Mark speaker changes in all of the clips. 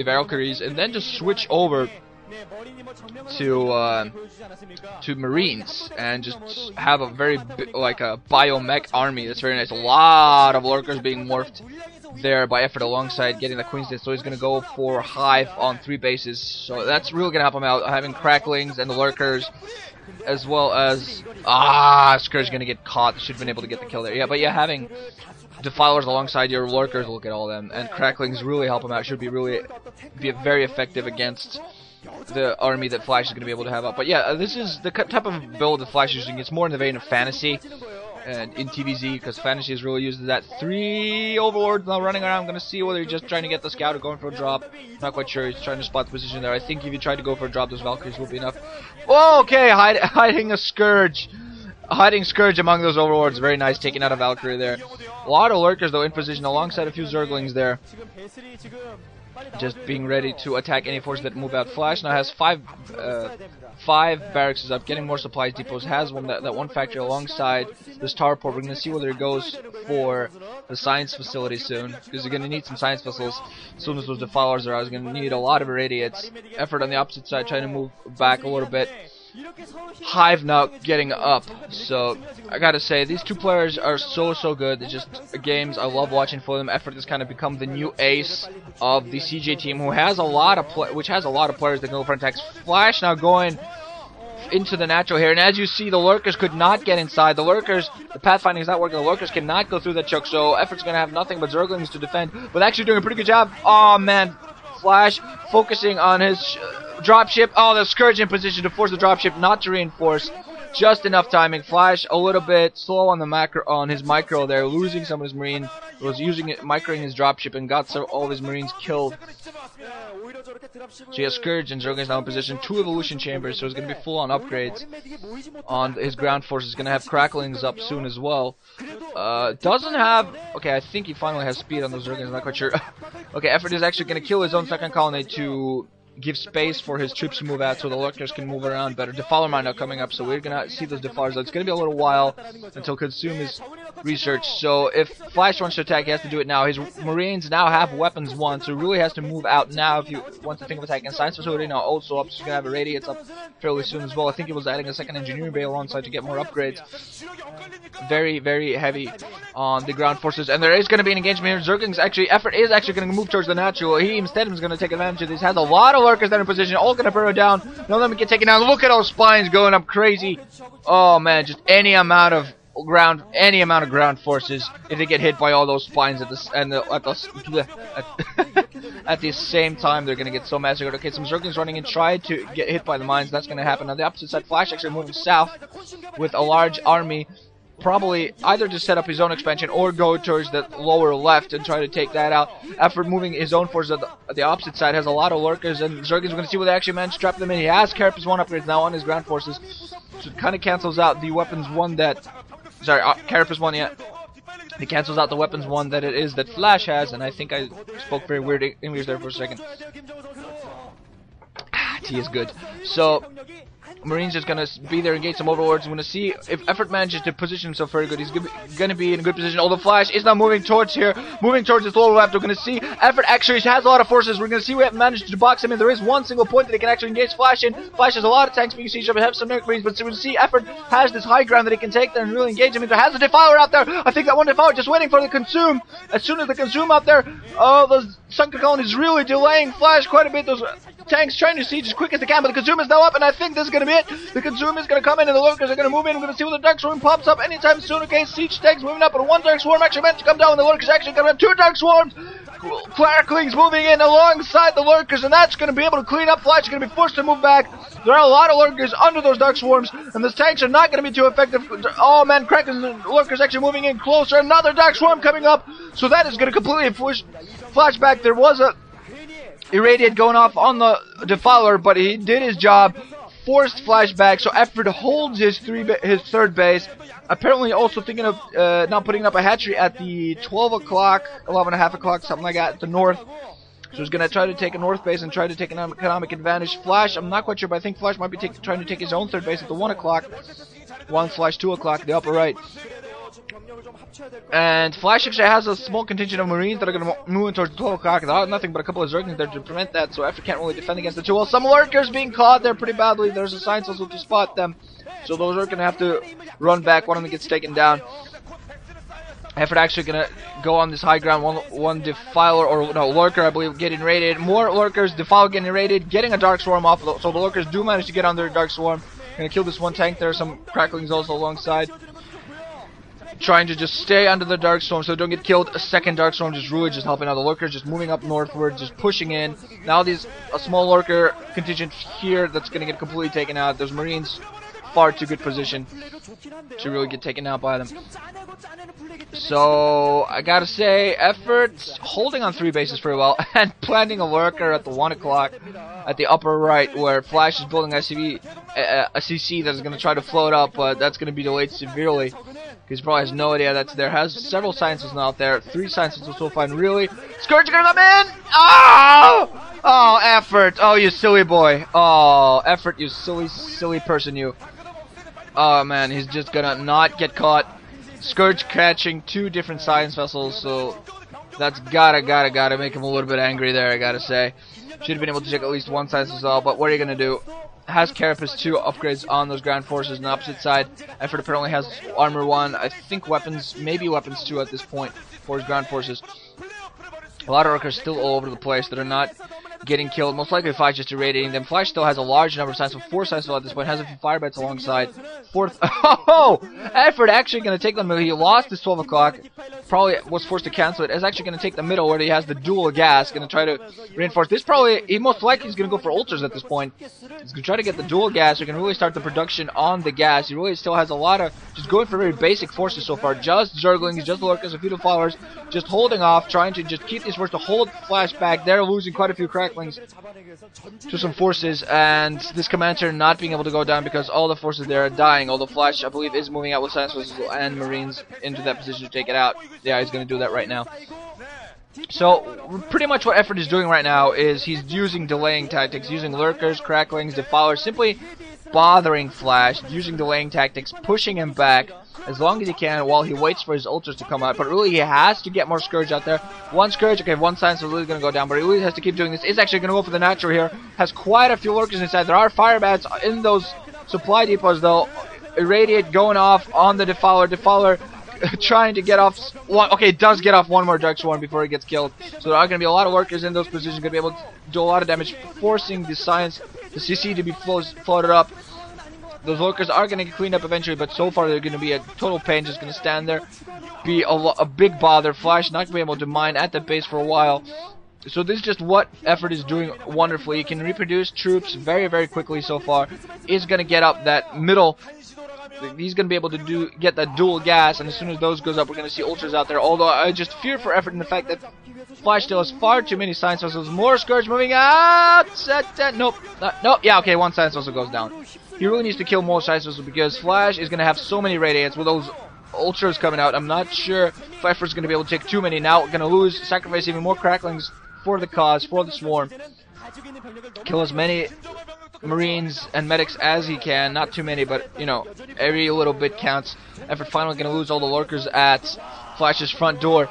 Speaker 1: Valkyries and then just switch over to Marines and just have a very like a biomech army. That's very nice. A lot of lurkers being morphed there by EffOrt alongside getting the Queen's Death. So he's gonna go for Hive on 3 bases. So that's really gonna help him out, having cracklings and the lurkers, as well as Scourge gonna get caught. Should have been able to get the kill there. Yeah, but yeah, having Defilers alongside your lurkers, look at all them, and cracklings really help him out. Should be very effective against the army that Flash is going to be able to have up. But yeah, this is the type of build that Flash is using. It's more in the vein of fantasy and in TVZ, because fantasy is really used as that. 3 overlords now running around. I'm going to see whether he's just trying to get the scout or going for a drop. Not quite sure. He's trying to spot the position there. I think if he tried to go for a drop, those Valkyries will be enough. Oh, okay, hiding a Scourge. Hiding Scourge among those overlords. Very nice, taking out a Valkyrie there. A lot of lurkers though in position alongside a few zerglings there, just being ready to attack any force that move out. Flash now has 5 barracks up, getting more supplies depots. Has that one factory alongside this tower port. We're gonna see whether it goes for the science facility soon, because you're gonna need some science vessels as soon as those defilers are out. You're gonna need a lot of irradiates. EffOrt on the opposite side trying to move back a little bit. Hive now getting up, so I gotta say these 2 players are so good. They're just games I love watching for them. EffOrt has kind of become the new ace of the CJ team, who has a lot of players that can go for attacks. Flash now going into the natural here, and as you see, the lurkers could not get inside. The pathfinding is not working. The lurkers cannot go through that choke, so EffOrt's gonna have nothing but zerglings to defend, but actually doing a pretty good job. Oh man, Flash focusing on his dropship. Oh, the Scourge in position to force the dropship not to reinforce. Just enough timing. Flash a little bit slow on his micro there, losing some of his marine. Was using it, microing his dropship, and got all of his marines killed. So he has Scourge and Zerglings now in position. 2 evolution chambers, so it's going to be full on upgrades on his ground forces. Going to have cracklings up soon as well. Doesn't have. Okay, I think he finally has speed on those Zerglings. I'm not quite sure. Okay, EffOrt is actually going to kill his own second colony to give space for his troops to move out, so the lurkers can move around better. Defiler mine now coming up, so we're gonna see those defilers. It's gonna be a little while until Consume is researched. So if Flash wants to attack, he has to do it now. His Marines now have weapons 1, so he really has to move out now if you want to think of attacking. Science facility now also up, so he's gonna have a radiates up fairly soon as well. I think he was adding a second engineering bay alongside to get more upgrades. Very heavy on the ground forces, and there is going to be an engagement here. Zerglings actually, EffOrt is actually going to move towards the natural. He instead is going to take advantage of this. Has a lot of lurkers that are in position, all going to burrow down. None of them get taken down. Look at those spines going up crazy. Oh man, just any amount of ground forces. If they get hit by all those spines at the same time, they're going to get so massacred. Okay, some Zerglings running in, try to get hit by the mines. That's going to happen. On the opposite side, Flash actually moving south with a large army. Probably either to set up his own expansion or go towards the lower left and try to take that out. EffOrt moving his own forces at the opposite side, has a lot of lurkers, and Zerglings are going to see what they actually managed to trap them in. He has Carapace 1 upgrades now on his ground forces, so it kind of cancels out the weapons 1 that... Sorry, Carapace 1, yeah. It cancels out the weapons 1 that it is that Flash has, and I think I spoke very weird English there for a second. T is good. So... Marines is going to be there, engage some overlords. I'm going to see if EffOrt manages to position himself very good. He's going to be in a good position. Although Flash is now moving towards here, moving towards this lower left. We're going to see EffOrt actually has a lot of forces. We're going to see we have managed to box him in. There is one single point that he can actually engage Flash in. Flash has a lot of tanks, but you see he has some Marines. But we're going to see EffOrt has this high ground that he can take there and really engage him into. Has a Defiler out there. I think that one Defiler just waiting for the Consume. As soon as the Consume out there, those sunken colonies really delaying Flash quite a bit. Those tanks trying to siege as quick as they can, but the Consume is now up, and I think this is going to be it. The Consume is going to come in, and the lurkers are going to move in. We're going to see when the Dark Swarm pops up anytime soon. Okay, siege tanks moving up, and 1 Dark Swarm actually meant to come down, and the lurkers actually come in. 2 Dark Swarms! Cracklings moving in alongside the lurkers, and that's going to be able to clean up. Flash is going to be forced to move back. There are a lot of lurkers under those Dark Swarms, and the tanks are not going to be too effective. Oh man, Cracklings and lurkers actually moving in closer. Another Dark Swarm coming up, so that is going to completely push Flash back. There was a irradiate going off on the Defiler, but he did his job, forced Flash back, so EffOrt holds his 3rd base. Apparently also thinking of now putting up a hatchery at the 12 o'clock, 11:30 o'clock, something like that, at the north. So he's going to try to take a north base and try to take an economic advantage. Flash, I'm not quite sure, but I think Flash might be trying to take his own 3rd base at the 1 o'clock. 1/2 o'clock, the upper right. And Flash actually has a small contingent of Marines that are going to move towards 12 o'clock. Nothing but a couple of zerglings there to prevent that, so EffOrt can't really defend against it too well. Some lurkers being caught there pretty badly. There's a science vessel to spot them, so those are going to have to run back. One of them gets taken down. EffOrt actually going to go on this high ground. One defiler, or no, lurker, I believe, getting raided. More lurkers, defiler getting raided, getting a dark swarm off. So the lurkers do manage to get on their dark swarm. Going to kill this one tank. There are some cracklings also alongside, trying to just stay under the dark storm so they don't get killed. A second dark storm just really just helping out the lurkers, just moving up northward, just pushing in. Now a small lurker contingent here that's going to get completely taken out. Those Marines far too good position to really get taken out by them. So I gotta say, EffOrt's holding on 3 bases pretty well and planting a lurker at the 1 o'clock at the upper right, where Flash is building a CC that is going to try to float up, but that's going to be delayed severely because he probably has no idea that's there. Has several sciences out there, 3 sciences so far, and really, Scourge gonna come in. Oh, oh, EffOrt, oh you silly boy, oh EffOrt, you silly person, you. Oh man, he's just gonna not get caught. Scourge catching 2 different science vessels, so that's gotta make him a little bit angry there, I gotta say. Should have been able to take at least 1 science vessel, but what are you gonna do? Has Carapace 2 upgrades on those ground forces on the opposite side. EffOrt apparently has armor 1, I think weapons, maybe weapons 2 at this point for his ground forces. A lot of workers still all over the place that are not getting killed. Most likely Flash just irradiating them. Flash still has a large number of science, so 4 science at this point. Has a few fire bets alongside. Oh! EffOrt actually going to take them. He lost his 12 o'clock. Probably was forced to cancel it. Is actually going to take the middle where he has the dual gas. Going to try to reinforce. This probably, he most likely is going to go for ultras at this point. He's going to try to get the dual gas. So he can really start the production on the gas. He really still has a lot of, just going for very basic forces so far. Just zerglings, just lurkers, a few followers. Just holding off, trying to just keep these forces to hold Flash back. They're losing quite a few cracklings to some forces, and this commander not being able to go down because all the forces there are dying. Although Flash, I believe, is moving out with science vessels and Marines into that position to take it out. Yeah, he's going to do that right now. So, pretty much what EffOrt is doing right now is he's using delaying tactics, using lurkers, cracklings, defilers, simply bothering Flash, using delaying tactics, pushing him back as long as he can while he waits for his ultras to come out. But really, he has to get more Scourge out there. 1 Scourge, okay, 1 science is really going to go down, but he really has to keep doing this. Is actually going to go for the natural here. Has quite a few lurkers inside. There are fire bats in those supply depots, though. Irradiate going off on the defiler. Defiler trying to get off one. Okay, does get off 1 more dark swarm before he gets killed. So there are going to be a lot of lurkers in those positions, going to be able to do a lot of damage, forcing the science, the CC to be floated up. Those lurkers are going to get cleaned up eventually, but so far they're going to be a total pain, just going to stand there, be a big bother. Flash not going to be able to mine at the base for a while. So this is just what EffOrt is doing wonderfully. He can reproduce troops very, very quickly so far. Is going to get up that middle. He's going to be able to get that dual gas, and as soon as those goes up, we're going to see ultras out there. Although I just fear for EffOrt in the fact that Flash still has far too many science vessels. More Scourge moving out. Nope. Nope. Yeah, okay, 1 science vessel goes down. He really needs to kill more science vessels because Flash is going to have so many radiates with those ultras coming out. I'm not sure if EffOrt's going to be able to take too many. Now, going to lose, sacrifice even more cracklings for the cause, for the swarm. Kill as many Marines and medics as he can. Not too many, but, you know, every little bit counts. EffOrt finally going to lose all the lurkers at Flash's front door.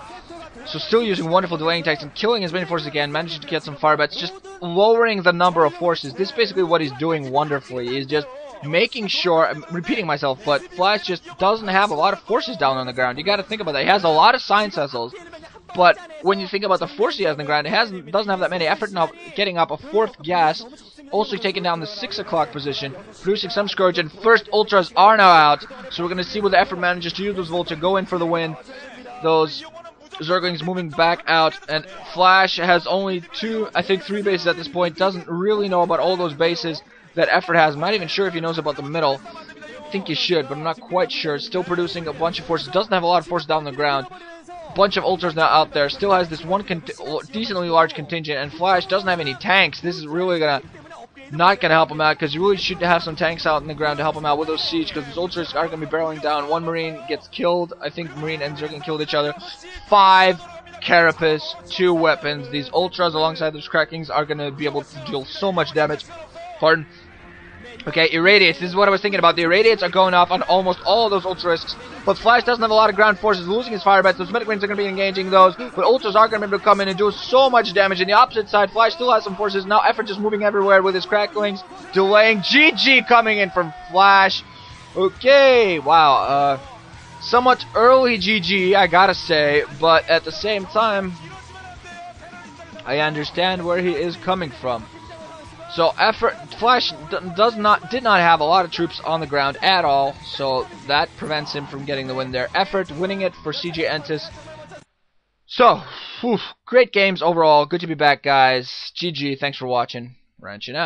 Speaker 1: So still using wonderful delaying tactics and killing as many forces as he can, managing to get some fire bats, just lowering the number of forces. This is basically what he's doing wonderfully. He's just making sure, I'm repeating myself, but Flash just doesn't have a lot of forces down on the ground. You got to think about that. He has a lot of science vessels, but when you think about the force he has on the ground, it doesn't have that many. EffOrt now getting up a 4th gas, also taking down the 6 o'clock position, producing some Scourge, and first ultras are now out. So we're going to see whether EffOrt manages to use those Vulture, go in for the win. Those Zerglings moving back out, and Flash has only 2, I think 3 bases at this point. Doesn't really know about all those bases that EffOrt has. I'm not even sure if he knows about the middle. I think he should, but I'm not quite sure. Still producing a bunch of forces. Doesn't have a lot of forces down on the ground. Bunch of ultras now out there. Still has this one decently large contingent, and Flash doesn't have any tanks. This is really not gonna help him out, because you really should have some tanks out in the ground to help him out with those siege, because those ultras are gonna be barreling down. 1 Marine gets killed. I think Marine and Zerg killed each other. 5 Carapace, 2 weapons. These ultras alongside those crackings are gonna be able to deal so much damage. Pardon. Okay, Irradiates. This is what I was thinking about. The Irradiates are going off on almost all of those Ultrasks, but Flash doesn't have a lot of ground forces, losing his fire bets. Those Medic Wings are going to be engaging those, but Ultras are going to be able to come in and do so much damage. In the opposite side, Flash still has some forces. Now EffOrt just moving everywhere with his Cracklings, delaying. GG coming in from Flash. Okay, wow. Somewhat early GG, I gotta say, but at the same time, I understand where he is coming from. So Flash did not have a lot of troops on the ground at all, so that prevents him from getting the win there. EffOrt winning it for CJ Entus. So, great games overall. Good to be back, guys. GG. Thanks for watching. Ranching out.